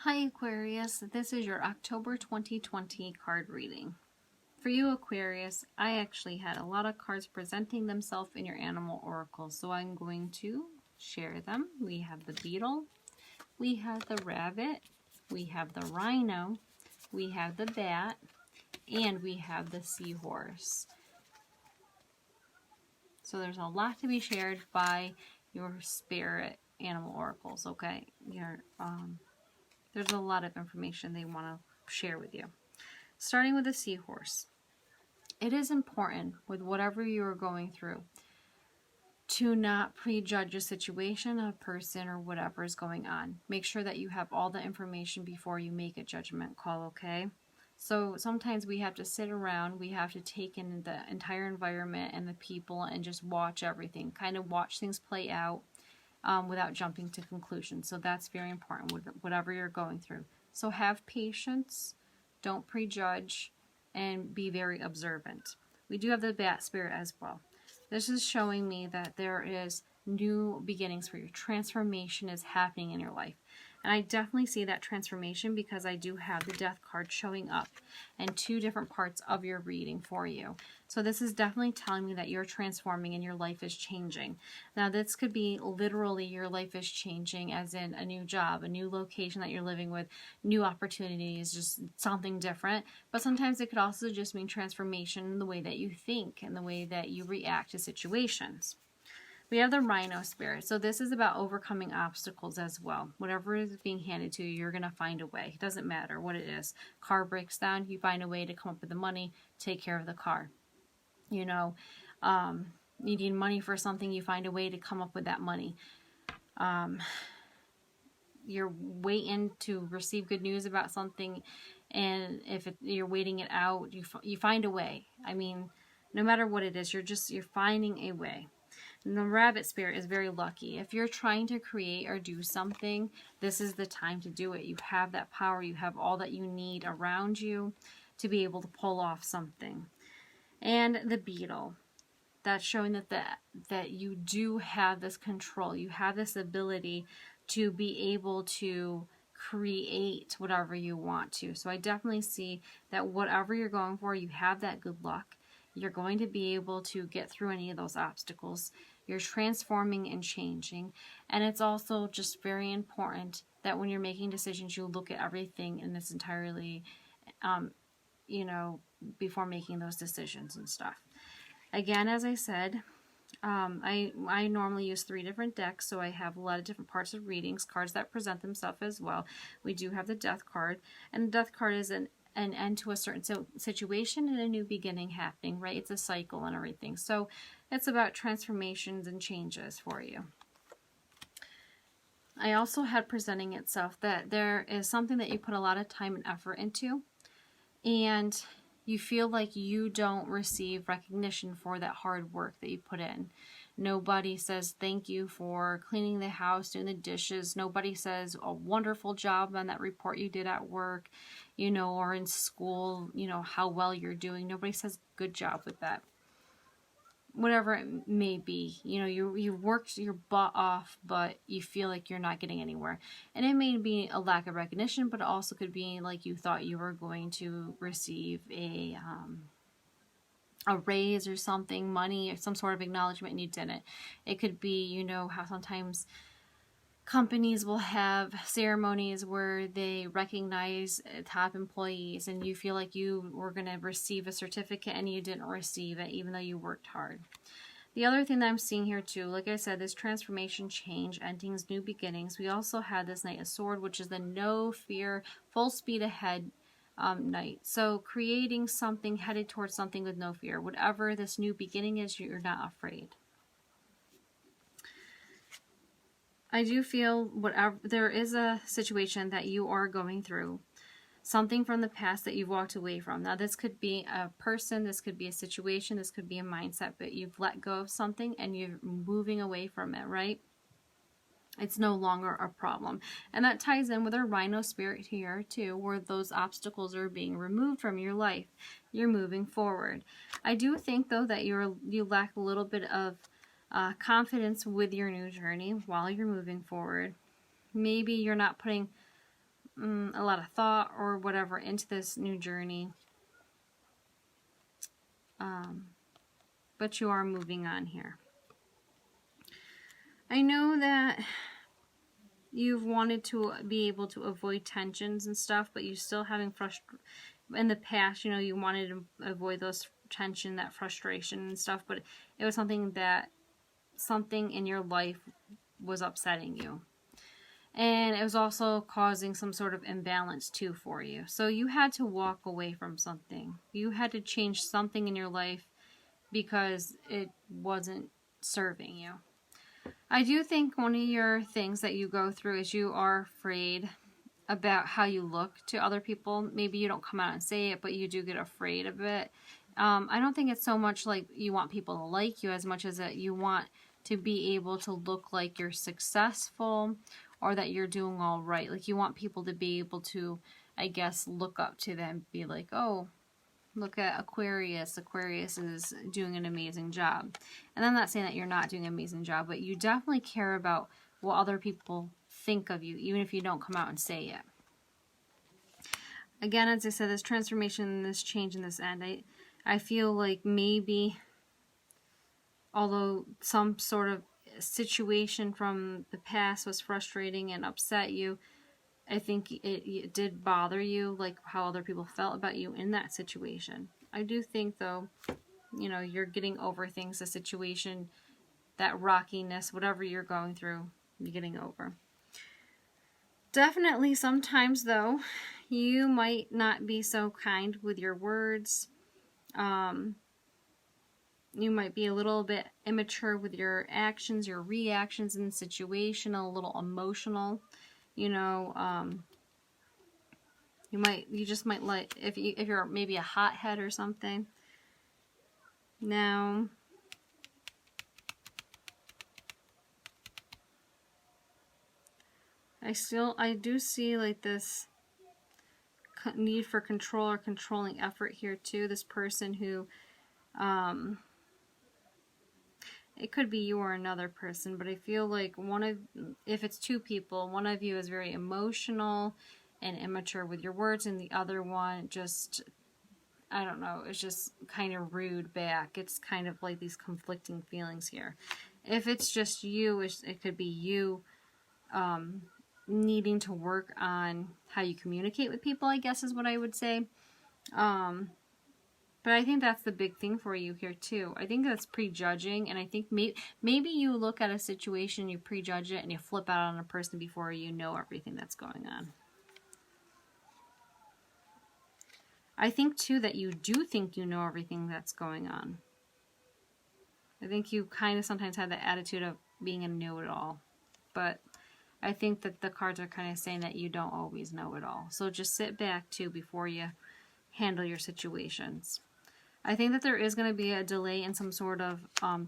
Hi Aquarius, this is your October 2020 card reading. For you Aquarius, I actually had a lot of cards presenting themselves in your animal oracle, so I'm going to share them. We have the beetle, we have the rabbit, we have the rhino, we have the bat, and we have the seahorse. So there's a lot to be shared by your spirit animal oracles, okay? There's a lot of information they want to share with you. Starting with the seahorse. It is important with whatever you are going through to not prejudge a situation, a person, or whatever is going on. Make sure that you have all the information before you make a judgment call, okay? So sometimes we have to sit around, we have to take in the entire environment and the people and just watch everything, kind of watch things play out without jumping to conclusions. So that's very important with whatever you're going through. So have patience, don't prejudge, and be very observant. We do have the bat spirit as well. This is showing me that there is new beginnings for you. Transformation is happening in your life. And I definitely see that transformation because I do have the death card showing up in two different parts of your reading for you. So this is definitely telling me that you're transforming and your life is changing. Now this could be literally your life is changing as in a new job, a new location that you're living with, new opportunities, just something different. But sometimes it could also just mean transformation in the way that you think and the way that you react to situations. We have the rhino spirit. So this is about overcoming obstacles as well. Whatever is being handed to you, you're going to find a way. It doesn't matter what it is. Car breaks down, you find a way to come up with the money, take care of the car. You know, you need money for something, you find a way to come up with that money. You're waiting to receive good news about something, and if you're waiting it out, you find a way. I mean, no matter what it is, you're finding a way. And the rabbit spirit is very lucky. If you're trying to create or do something, this is the time to do it. You have that power. You have all that you need around you to be able to pull off something. And the beetle. That's showing that you do have this control. You have this ability to be able to create whatever you want to. So I definitely see that whatever you're going for, you have that good luck. You're going to be able to get through any of those obstacles. You're transforming and changing. And it's also just very important that when you're making decisions, you look at everything in its entirely, before making those decisions and stuff. Again, as I said, I normally use 3 different decks, so I have a lot of different parts of readings, cards that present themselves as well. We do have the death card, and the death card is an end to a certain situation and a new beginning happening, right? It's a cycle and everything. So it's about transformations and changes for you. I also had presenting itself that there is something that you put a lot of time and effort into, and you feel like you don't receive recognition for that hard work that you put in. Nobody says thank you for cleaning the house, doing the dishes. Nobody says a wonderful job on that report you did at work, or in school, how well you're doing. Nobody says good job with that. Whatever it may be, you worked your butt off, but you feel like you're not getting anywhere. And it may be a lack of recognition, but it also could be like you thought you were going to receive a raise or something, money or some sort of acknowledgement, and you didn't. It could be, how sometimes companies will have ceremonies where they recognize top employees and you feel like you were going to receive a certificate and you didn't receive it even though you worked hard. The other thing that I'm seeing here too, like I said, this transformation, change, endings, new beginnings. We also have this Knight of Swords, which is the no fear, full speed ahead Knight. So creating something, headed towards something with no fear. Whatever this new beginning is, you're not afraid. I do feel whatever there is a situation that you are going through, something from the past that you've walked away from. Now this could be a person, this could be a situation, this could be a mindset, but you've let go of something and you're moving away from it, right? It's no longer a problem. And that ties in with our rhino spirit here too, where those obstacles are being removed from your life. You're moving forward. I do think though that you lack a little bit of confidence with your new journey while you're moving forward. Maybe you're not putting a lot of thought or whatever into this new journey. But you are moving on here. I know that you've wanted to be able to avoid tensions and stuff, but you're still having in the past, you know, you wanted to avoid those tension, that frustration and stuff, but it was something in your life was upsetting you. And it was also causing some sort of imbalance too for you. So you had to walk away from something. You had to change something in your life because it wasn't serving you. I do think one of your things that you go through is you are afraid about how you look to other people. Maybe you don't come out and say it, but you do get afraid of it. I don't think it's so much like you want people to like you as much as that you want to be able to look like you're successful or that you're doing all right. Like you want people to be able to, I guess, look up to them, be like, oh, look at Aquarius. Aquarius is doing an amazing job. And I'm not saying that you're not doing an amazing job, but you definitely care about what other people think of you, even if you don't come out and say it. Again, as I said, this transformation, this change, and this end, I feel like maybe, although some sort of situation from the past was frustrating and upset you, I think it did bother you, like how other people felt about you in that situation. I do think, though, you know, you're getting over things, the situation, that rockiness, whatever you're going through, you're getting over. Definitely sometimes, though, you might not be so kind with your words. You might be a little bit immature with your actions, your reactions in the situation, a little emotional. You know, you just might like, if you're maybe a hothead or something. Now, I do see like this need for control or controlling effort here too. This person who, it could be you or another person, but I feel like if it's two people, one of you is very emotional and immature with your words, and the other one just, I don't know, it's just kind of rude back. It's kind of like these conflicting feelings here. If it's just you, it could be you needing to work on how you communicate with people, I guess is what I would say. But I think that's the big thing for you here too. I think that's prejudging, and I think maybe you look at a situation, you prejudge it, and you flip out on a person before you know everything that's going on. I think too that you do think you know everything that's going on. I think you kind of sometimes have the attitude of being a know-it-all, but I think that the cards are kind of saying that you don't always know it all. So just sit back too before you handle your situations. I think that there is going to be a delay in some sort of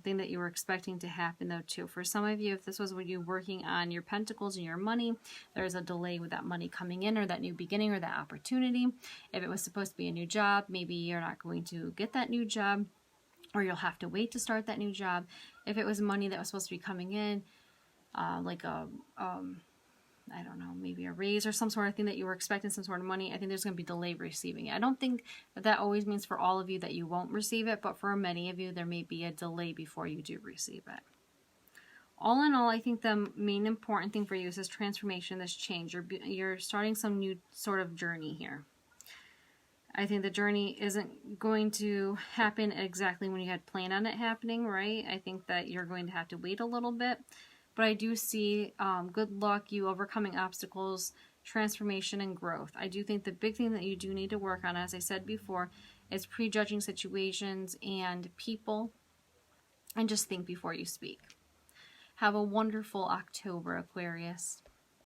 thing that you were expecting to happen though too. For some of you, if this was when you working on your pentacles and your money, there's a delay with that money coming in or that new beginning or that opportunity. If it was supposed to be a new job, maybe you're not going to get that new job, or you'll have to wait to start that new job. If it was money that was supposed to be coming in, like a I don't know, maybe a raise or some sort of thing that you were expecting, some sort of money, I think there's going to be delay receiving it. I don't think that always means for all of you that you won't receive it, but for many of you, there may be a delay before you do receive it. All in all, I think the main important thing for you is this transformation, this change. You're starting some new sort of journey here. I think the journey isn't going to happen exactly when you had planned on it happening, right? I think that you're going to have to wait a little bit. But I do see good luck, you overcoming obstacles, transformation, and growth. I do think the big thing that you do need to work on, as I said before, is prejudging situations and people, and just think before you speak. Have a wonderful October, Aquarius.